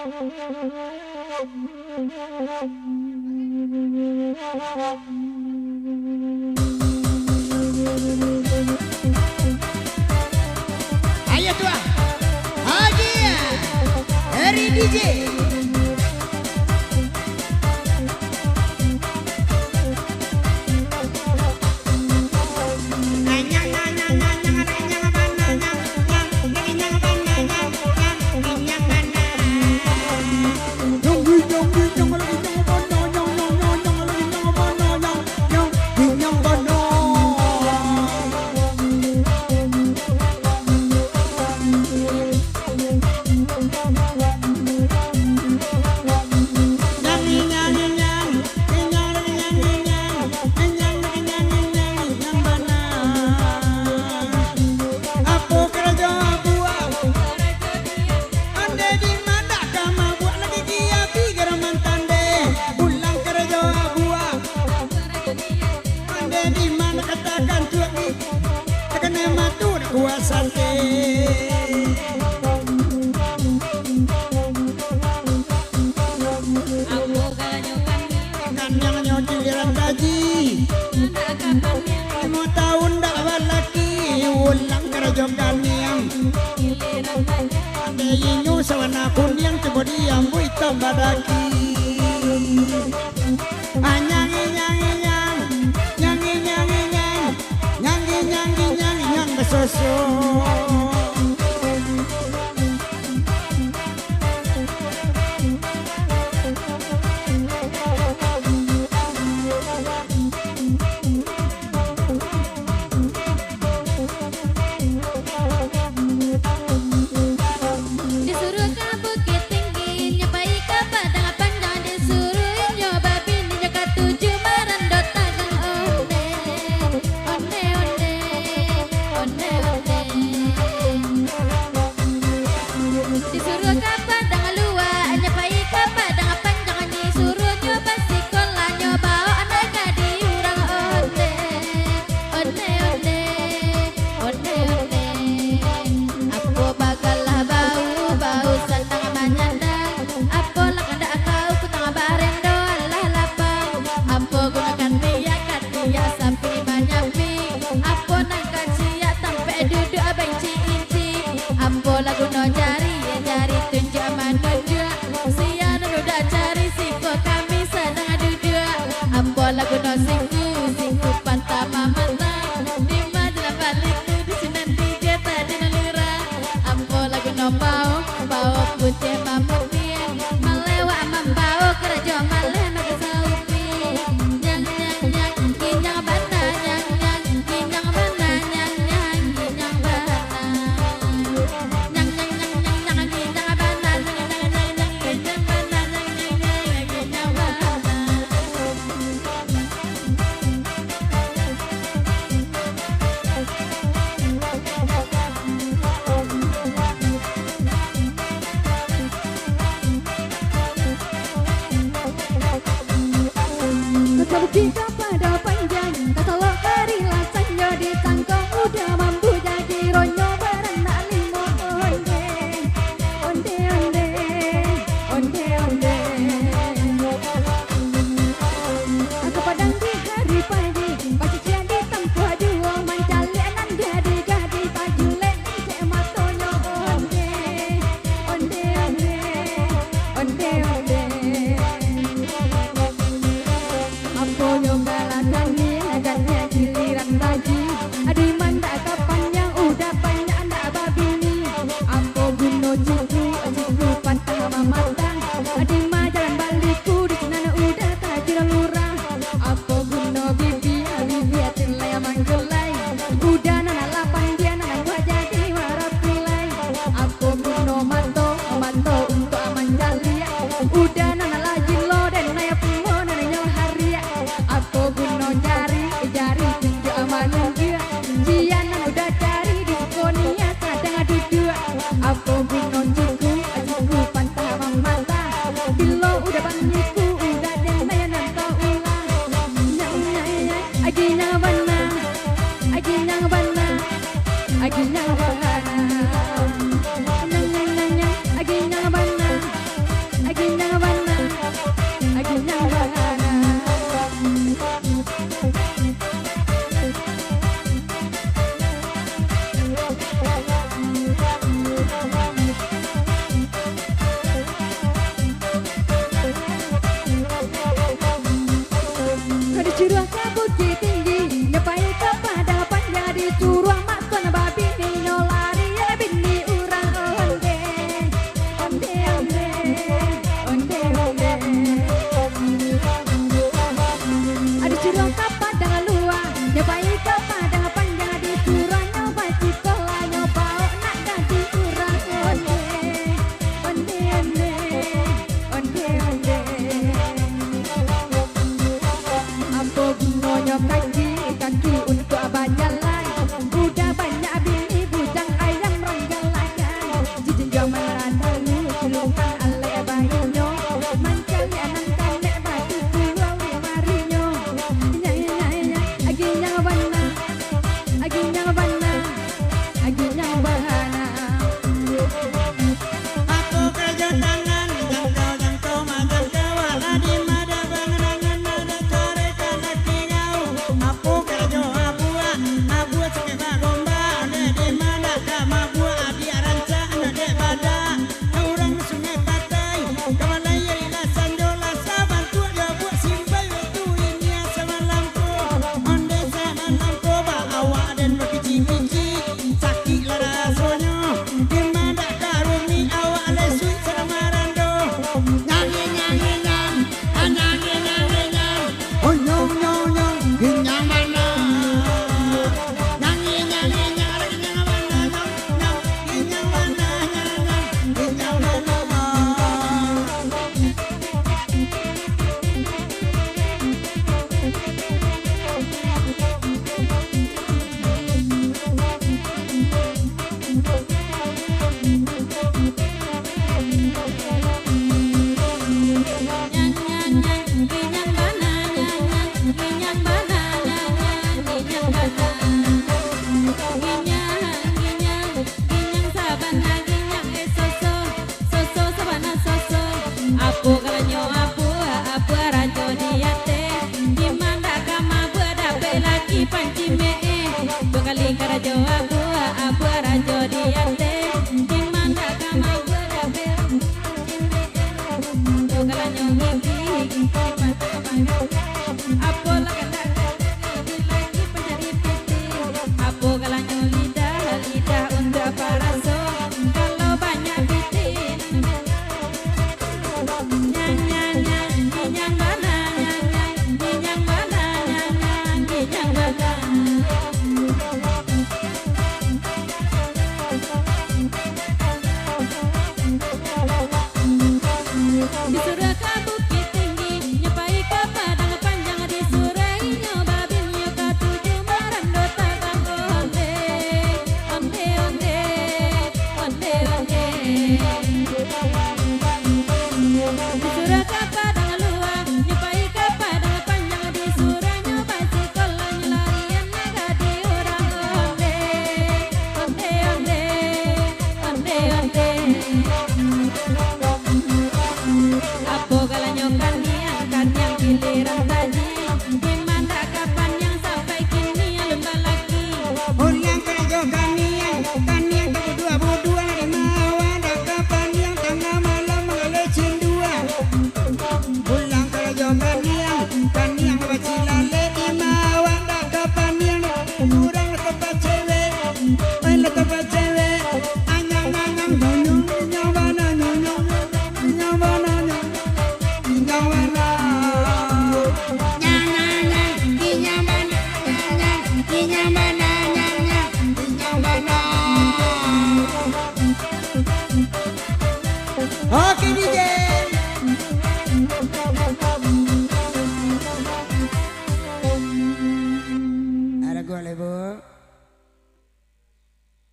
Ayo tuh, Haji dari DJ. Mau tahun dak balaki ulang kerja kaniang ande inyu sawana kuning coba diam bui tambah daki anyangi nyangi nyang nyangi nyangi nyang nyangi nyangi nyangi nyang besoso. Lagu no singku pantama mata di majalah balikku di sinanti jeta di nalira ampo lagu no bau putih mamutnya melewa membau kerja maleh maka saupi nyang nyang nyang kinyang bana nyang nyang kinyang bana nyang nyang kinyang bana nyang nyang nyang nyang nyang kinyang bana nyang nyang nyang nyang kinyang bana nyang nyang nyang kinyang bana. Kita pada panjang, kalau hari lasanya di tangkong udah mampu jadi ronyo berenak limo onde, onde onde, onde onde. Aku padang di hari pagi, pasti jadi tempuh dua mancalianan jadi baju lek cek matonyo onde, onde onde, onde onde. Yo turuang makon babi nyo lari ya bini urang onde onde onde onde onde adi curang kapadang luang nyobai kapadang panjang di turang nyoba cikola nyoba nak dadi urang onde onde onde onde onde ambo bungo nyokaji kaki untuk abang jalan udah banyak bini bujang ayam ranggalakan jijin jaman radalu celungkan ale bayinyo mancali anang kanek batu pulau marinya aginya bana aginya bana aginya bahana Aku kerja tangan jangkau magang kawala di mada bangerangan nada care kalaki ngau. Aku kerja abua cek bagomba ade di mana kama gua adi aranca ade bada. Orang sungai patai kamalai yari sandola saban tu ya buat simpai wetu ini sama lampu. Onde sama lampu ba awak dan berkici-kici sakit lara sonyo. Di mana karumi awak lesui samaran do. Nyanyi nyanyi nyang, nyanyi nyanyi nyang. Oh nyong nyong nyong, nyang mana? Nyanyi nyanyi nyang, nyang mana nyong nyong, nyang mana nyang nyang, nyang mana? Apu kalanyo apu ranco diate gimana kama buada belaki panci mee bekali karajo apu ranco diate gimana kama buada belaki kalanyo ngiki apu lagi pencari piti apu kalanyo lidah untuk paraso kalau banyak piti Disuruh ke bukit tinggi, nyepai ke padang panjang, disuruh nyoba binyo ke tujuh merando takang onde, onde onde, onde onde. Disuruh ke padang luang, nyepai ke padang panjang, disuruh nyoba cikola nyelarian naga di urang onde, onde onde, onde onde. Apo kalanyo kaniang giliran tadi gimana kapan yang sampai kini lomba lagi Ulang kerja kaniang berdua di mawa dah kapan yang tengah malam mengelecin dua. Ulang kerja kaniang bacilale di mawa dah kapan yang kurang lepas cewek, lepas cewek. Anyang nyonyong nyong bana nyonyong nyong bana nyong bana. Oke DJ